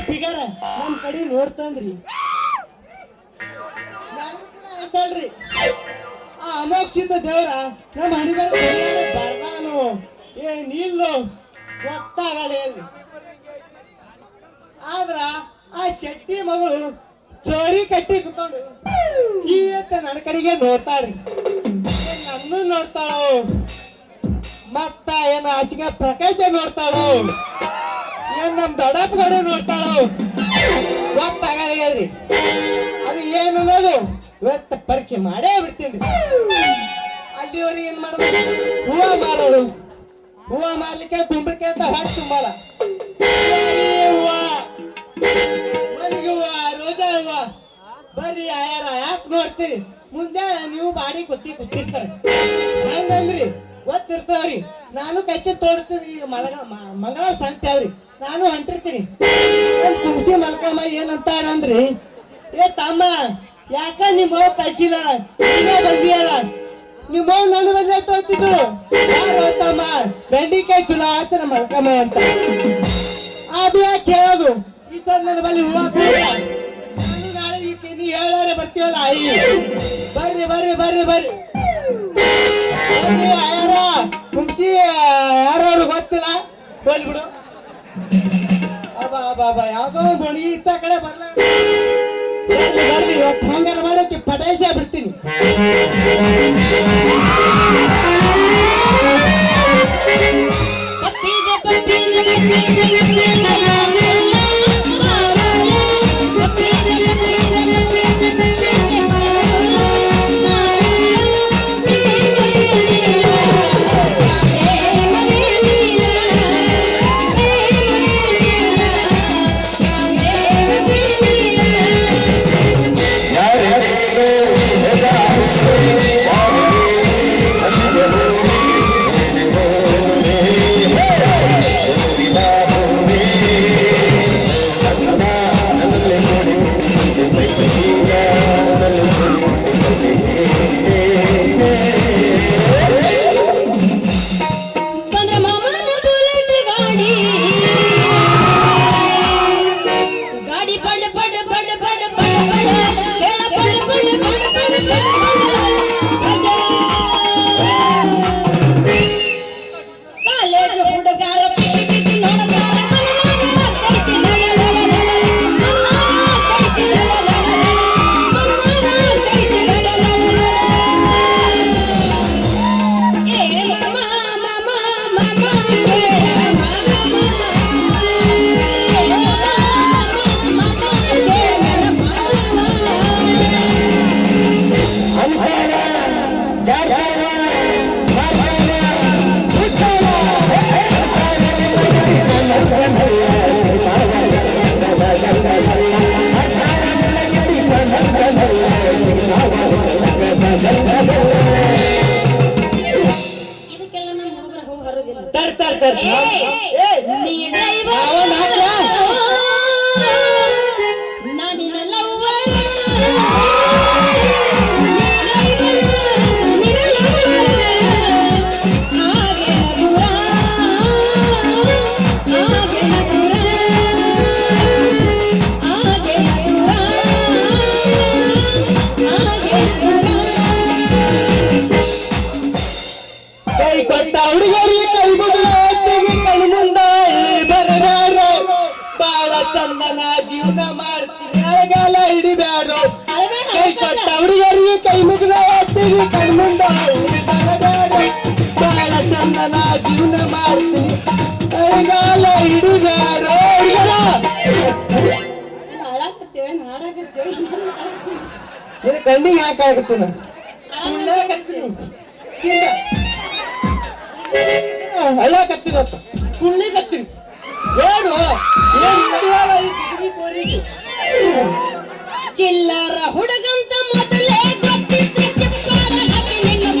Figure ನಮ್ ಕಡೆ ನೋಡ್ತಂದ್ರಿ ಹೆಸಲ್ರಿ ಆ ಅಮೋಕ್ಷಿತ ದೇವ್ರ ನಮ್ಮ ಹಣಿಗಾರ ಬರ್ದಾನು ಏನಿಲ್ಲೋ ಗೊತ್ತಾಗಲ್ಲ ಆದ್ರ ಆ ಶೆಟ್ಟಿ ಮಗಳು ಚೋರಿ ಕಟ್ಟಿ ಕುತ್ಕೊಂಡು ಈ ಅಂತ ನನ್ನ ಕಡೆಗೆ ನೋಡ್ತಾಳ್ರಿ ನನ್ನೂ ನೋಡ್ತಾಳು ಮತ್ತ ಏನು ಆಸಿಗೆ ಪ್ರಕಾಶ ನೋಡ್ತಾಳು ಏನ್ ನಮ್ ದೊಡ್ಡಪ್ಪಗಳು ನೋಡ್ತಾಳು ಗೊತ್ತಾಗಲ್ರಿ ಅದು ಏನು ಅನ್ನೋದು ಇವತ್ತ ಪರೀಕ್ಷೆ ಮಾಡೇ ಬಿಡ್ತೀನಿ ಅಲ್ಲಿವರೆಗೆ ಏನ್ ಮಾಡೋದು ಹೂವ ಮಾರೋದು ಹೂವ ಮಾರ್ಲಿಕ್ಕೆ ಕುಂಬಳಕೆ ಅಂತ ಹೊಟ್ಟೆ ತುಂಬಲ್ಲ ಹೂವ ಮಲ್ಲಿಗೆ ಹೂವ ರೋಜಾ ಹೂವ ಬರ್ರಿ ಆಯಾರ ಯಾಕೆ ನೋಡ್ತೀರಿ ಮುಂಜಾನೆ ನೀವು ಬಾಡಿ ಕೂತಿರ್ತಾರೆ ಹಂಗಂದ್ರಿ ಗೊತ್ತಿರ್ತಾವ್ರಿ ನಾನು ಕಚ್ಚಿ ತೋಡ್ತೀನಿ ಈಗ ಮಂಗಳವಾರ ಸಂತೆ ಅವ್ರಿ ನಾನು ಹೊಂಟಿರ್ತೀನಿ ಕುಂಸಿ ಮಲ್ಕಮ್ಮ ಏನಂತ ಅಂದ್ರಿ ಏ ತಮ್ಮ ಯಾಕ ನಿಮ್ಮ ಕಳ್ಸಿಲ್ಲ ನೀನೇ ಬಂದಿಯಲ್ಲ ನಿಮ್ಮ ನನ್ನ ಬಂದ ತೋತಿದ್ರು ಯಾರು ತಮ್ಮ ಬೆಂಡಿಕಾಯಿ ಚುಲೋ ಆತ ನಮ್ಮ ಮಲ್ಕಮ್ಮ ಅಂತ ಅದು ಯಾಕೆ ಹೇಳೋದು ಈ ಸರ್ ನನ್ನ ಬಳಿ ಹೂವ ನಾನು ನಾಳೆ ನೀ ಹೇಳಾರೆ ಬರ್ತೀವಲ್ಲ ಅಯ್ಯ ಬರ್ರಿ ಬರ್ರಿ ಬರ್ರಿ ಬರ್ರಿ ಯಾರ ಕುಂಸಿ ಯಾರು ಗೊತ್ತಿಲ್ಲ ಹೋಲ್ಬಿಡು ಅಬ್ಬಾ ಬಾಬಾ ಯಾವ್ದೋ ಬಣಿ ಇತ್ತ ಕಡೆ ಬರ್ಲ ಬರ್ಲಿ ಇವತ್ತು ಹಂಗಾರ ಮಾಡೋಕೆ ಪಟಾಯಿಸ ಬಿಡ್ತೀನಿ ಚಂದನ ಜೀವನ ಮಾಡ್ತೀನಿ ಅಳಗಾಲ ಹಿಡಿಬ್ಯಾಡು ಕೈ ಕೊಟ್ಟ ಹುಡುಗರಿಗೆ ಕೈ ಮುಗಿದ ಕಣ್ಮುಂದ ಬಾಳ ಚಂದನ ಜೀವನ ಮಾಡ್ತೀನಿ ಅಳಗಾಲ ಹಿಡಿಬ್ಯಾಡು ಕಣ್ಣಿಗೆ ಯಾಕೆ ಆಗುತ್ತ ಹಳ್ಳ ಕತ್ತಿರತ್ತ ಕುಳ್ಳಿ ಕತ್ತೀನಿ ಏನು ಚಿಲ್ಲರ ಹುಡುಗಂತ ಮೊದಲೇ ಗೊತ್ತಿತ್ತು ಚಿಪ್ಪಾರ ಹಾಕಿ ನಿನ್ನ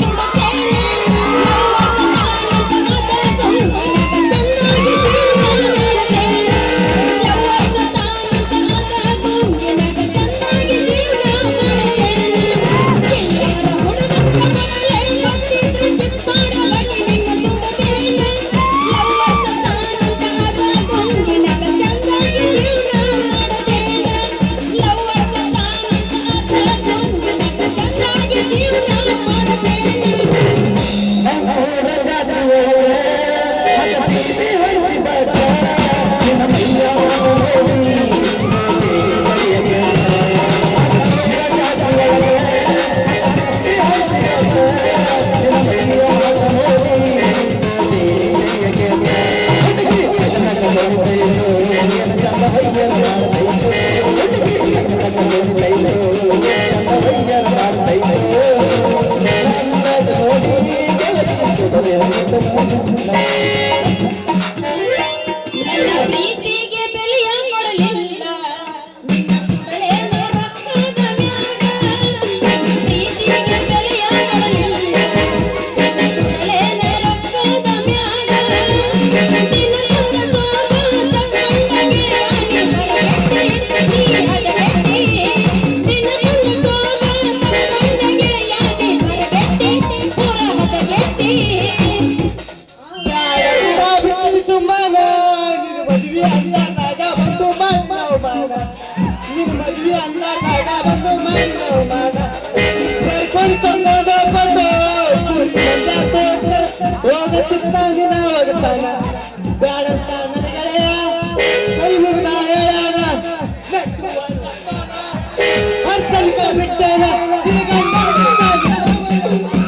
ಬಿಡ್ತೇನೆ ನಿನ್ನ ಗಂಡ ಬಿಡ್ತಾನೆ.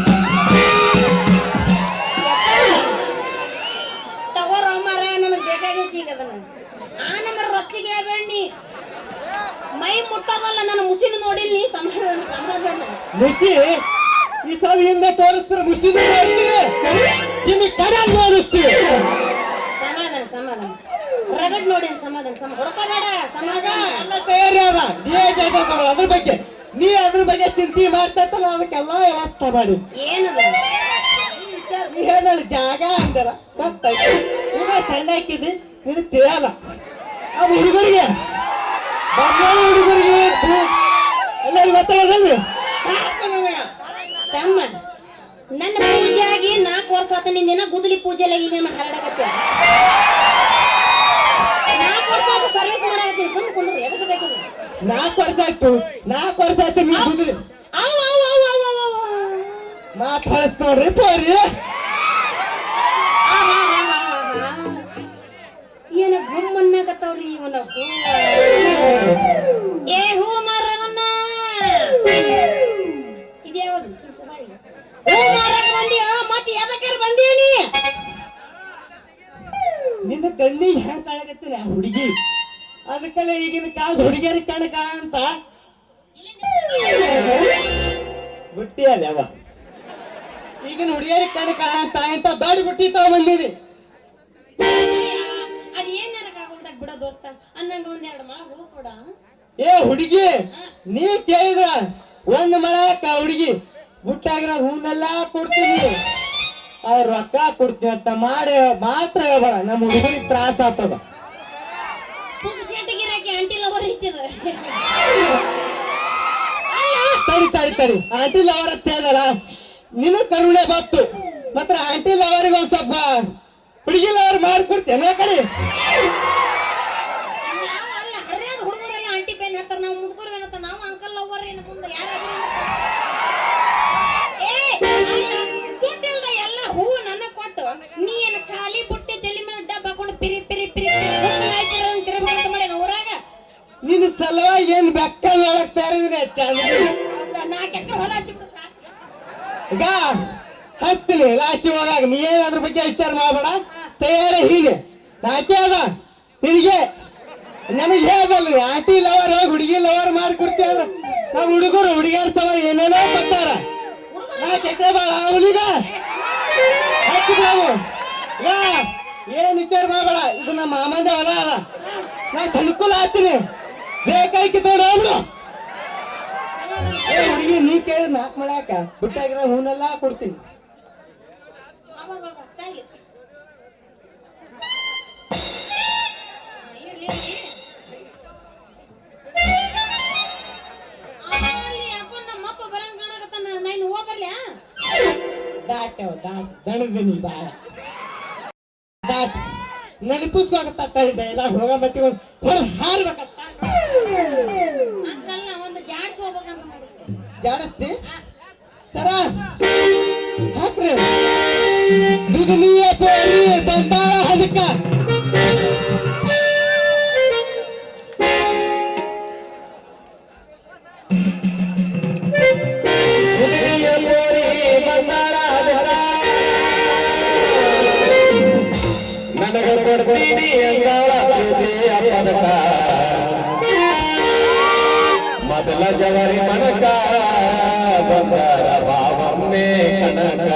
ತಗೋರ ಮಾರ ನನಗ್ ಬೇಕಾಗೈತಿ ಈಗ ಅದನ್ನ ಆ ನಮ್ಮ ರೊಚ್ಚಿಗೆ ಬೇಣ್ಣಿ ಮೈ ಮುಟ್ಟೋದಲ್ಲ ನನ್ನ ಮುಸಿನ ನೋಡಿಲ್ಲಿ ಸಮಾಧಾನ ಸಮಾಧಾನ ಮುಸಿ ಈ ಸಲ ಹಿಂದೆ ತೋರಿಸ್ತಾರೆ ಮುಸಿ ನಿಮಗೆ ಕಡಲ್ ನೋಡಿಸ್ತೀವಿ. ಸಮಾಧಾನ ಸಮಾಧಾನ ರಗಡ್ ನೋಡಿ ಸಮಾಧಾನ ಹೊಡ್ಕೋಬೇಡ ಸಮಾಧಾನ ಎಲ್ಲ ತಯಾರಿ ಅದ ಅದ್ರ ಬಗ್ಗೆ ನೀ ಅದ್ರ ಬಗ್ಗೆ ಚಿಂತೆ ಮಾಡ್ತಲ್ಲ ಅದಕ್ಕೆಲ್ಲ ವ್ಯವಸ್ಥೆ ಮಾಡಿ ಏನದ ನೀ ಹೇಳಿ ಜಾಗ ಅಂದರ ಗೊತ್ತಾಯ್ತು ಈಗ ಸಣ್ಣ ಹಾಕಿದ್ದಿ ಇದು ತಿಳಿಯಲ್ಲ ಅದು ಹುಡುಗರಿಗೆ ಹುಡುಗರಿಗೆ ಎಲ್ಲರಿಗೂ ಗೊತ್ತಾಗದಲ್ರಿ ತಮ್ಮ ನನ್ನ ಪೂಜೆ ಆಗಿ 4 ವರ್ಷ ಆತ ನಿಂದಿನ ಗುದ್ದಲಿ ಪೂಜೆ ಹರಡಕತ್ತ 4 ವರ್ಷ ಆತ ಸರ್ವಿಸ್ ಮಾಡಾಕತ್ತೀನಿ ಸುಮ್ಮ ಕುಂದ್ರು ಎದಕ್ಕೆ ಬೇಕು 4 ವರ್ಷ ಆಯ್ತು 4 ವರ್ಷ ಆಯ್ತು ನೀವು ಗುದ್ದಲಿ ಅವ್ ಅವ್ ಅವ್ ಅವ್ ಅವ್ ಅವ್ ಮಾತು ಹೊಳಸ್ ನೋಡ್ರಿ ಪೋರಿ ಏನ ಗಮ್ಮನ್ನಾಗತ್ತವ್ರಿ ಇವನ ಹೂ ಏ ಹೂ ಮಾರವನ್ನ ಇದ್ಯಾವುದು ಹೂ ಮಾರಕ್ ಬಂದಿಯ ಮತ್ತೆ ಎದಕ್ಕೆ ಬಂದೀನಿ ನಿನ್ನ ಕಣ್ಣಿಗೆ ಹ್ಯಾಂಗ ಕಾಣಕತ್ತೀನಿ ಆ ಹುಡುಗಿ ಅದಕ್ಕೆಲ್ಲ ಈಗಿನ ಕಾಲದ ಹುಡುಗಿಯರಿಗೆ ಕಣ್ಣು ಕಾಣ ಅಂತ ಬುಟ್ಟಿ ಅಲ್ಲ ಅವ ಈಗಿನ ಹುಡುಗಿಯರಿಗೆ ಕಣ್ಣು ಕಾಣ ಅಂತ ಎಂತ ದೊಡ್ಡ ಬುಟ್ಟಿ ತಗೊಂಬಂದಿನಿ ಅದ್ ಏನಾರಕ್ಕಾಗಲ್ದಾಗ ಬಿಡ ದೋಸ್ತ ಅನ್ನಂಗ ಒಂದೆರಡು ಮಳ ಹೂ ಕೊಡ ಏ ಹುಡುಗಿ ನೀ ಕೇಳಿದ್ರ ಒಂದ್ ಮಳಕ ಹುಡುಗಿ ಬುಟ್ಟಾಗಿರೋ ಹೂನೆಲ್ಲ ಕೊಡ್ತೀನಿ ರೊಕ್ಕ ಕೊಡ್ತೀನಿ ಅಂತ ಮಾಡಿ ಮಾತ್ರ ಹೇಳ್ಬೇಡ ನಮ್ಮ ಹುಡುಗರಿಗೆ ತ್ರಾಸ ಆಗ್ತದ ಶೆಟ್ಟಿಗಿರಕ್ಕೆ ಆಂಟಿ ಲವರ್ ಇತ್ತಿದ ತಡಿ ಆಂಟಿ ಲವರ್ ಅಂತ ಹೇಳಲ್ಲ ನಿನ್ನ ಕರುಣೆ ಬತ್ತು ಮಾತ್ರ ಆಂಟಿ ಲವರಿಗೆ ಒಂದ್ ಸ್ವಲ್ಪ ಹುಡುಗಿ ಲವರ್ ಮಾಡ್ಕೊಡ್ತೇನೆ ಕಡೆ ಅಲ್ಲ ಹರಿಯಾದ ಹುಡುಗರೆಲ್ಲ ಆಂಟಿ ಪೇನ್ ಹೇಳ್ತಾರ ನಾವು ಮುದುಕರು ಏನಂತ ನಾವು ಅಂಕಲ್ ಲವರ್ ಏನು ಮುಂದೆ ಯಾರಾದ್ರೂ ದುಡ್ಡಿಲ್ದ ಎಲ್ಲ ಹೂ ನನ್ನ ಕೊಟ್ಟು ನೀ ಏನು ಖಾಲಿ ಬುಟ್ಟಿ ತಲೆ ಮೇಲೆ ಡಬ್ಬ ಹಾಕೊಂಡು ಪಿರಿ ಪಿರಿ ಪಿರಿ ತಿರುಗಿ ಮಾಡಿ ಊರಾಗ ನಿನ್ನ ಸಲುವಾಗಿ ಏನ್ ಬೆಕ್ಕ ಹೇಳಕ್ ತಯಾರಿದ್ದೀನಿ ಚಂದ 4 ಎಕರೆ ಹೊಲ ಹಚ್ಚಿಬಿಟ್ಟು ಈಗ ಹಚ್ತೀನಿ ಲಾಸ್ಟ್ ಹೋದಾಗ ನೀ ಏನ್ ಅದ್ರ ಬಗ್ಗೆ ವಿಚಾರ ಮಾಡಬೇಡ ತಯಾರಿ ಹೀಗೆ ನಾಟ್ಯ ಅದ ನಿನಗೆ ನನಗೆ ಹೇಳಲ್ರಿ ಆಂಟಿ ಲವರ್ ಹುಡುಗಿ ಲವರ್ ಮಾಡ್ಕೊಡ್ತೀವಿ ಅಂದ್ರೆ ನಾವು ಹುಡುಗರು ಹುಡುಗಿಯರ ಸವಾರಿ ಏನೇನೋ ಬರ್ತಾರ 4 ಎಕರೆ ಬಾಳ ಅವನಿಗ ಹಚ್ಚಿದ್ ನಾವು ಏನ್ ವಿಚಾರ ಮಾಡಬೇಡ ಇದು ನಮ್ಮ ಮಾಮಂದ ಹೊಲ ಅದ ನಾ ಅನುಕೂಲ ಆಗ್ತೀನಿ ಬೇಕಾಯ್ತು ತೋಡು ಏ ಹುಡುಗಿ ನೀ ಕೇಳಿ 4 ಮಳ್ಯಾಕ ಬಿಟ್ಟಾಗಿರೋ ಹೂನೆಲ್ಲ ಕೊಡ್ತೀನಿ ನಮ್ಮಪ್ಪ ಬರಂಗ ಕಾಣಕತ್ತಾನ ನಾನು ಹೋಗರ್ಲ್ಯಾ ದಣದಿನಿ ಬಾಳ ದಾಟ್ ನೆನಪಿಸ್ಕೋಕತ್ತ ಡೈಲಾಗ್ ಹೋಗ ಮತ್ತಿ ಹೊರಗೆ ಹಾರ್ಬೇಕತ್ತ ಅಂಕಲ್ ನಾ ಒಂದು ಜಾಡ್ಸ್ ಹೋಗ್ಬೇಕಂತ ಮಾಡಿದ್ದೆ ಜಾಡಸ್ತಿ ಸರ ಹಾಕ್ರಿ ದುಗ್ನಿಯ ಪೋರಿ ಬಂದಾಳ ಹದಕ್ಕ ದುಗ್ನಿಯ ಪೋರಿ ಬಂದಾಳ ಹದಕ್ಕ ನನಗೆ ಕೊಡ್ತೀನಿ ಅಂಗಾಳ ಪದಕ ಮೊದಲ ಜವರಿ ಮನಕ ಬಂಗಾರ ಬಾವಮ್ಮೆ ಕನಕ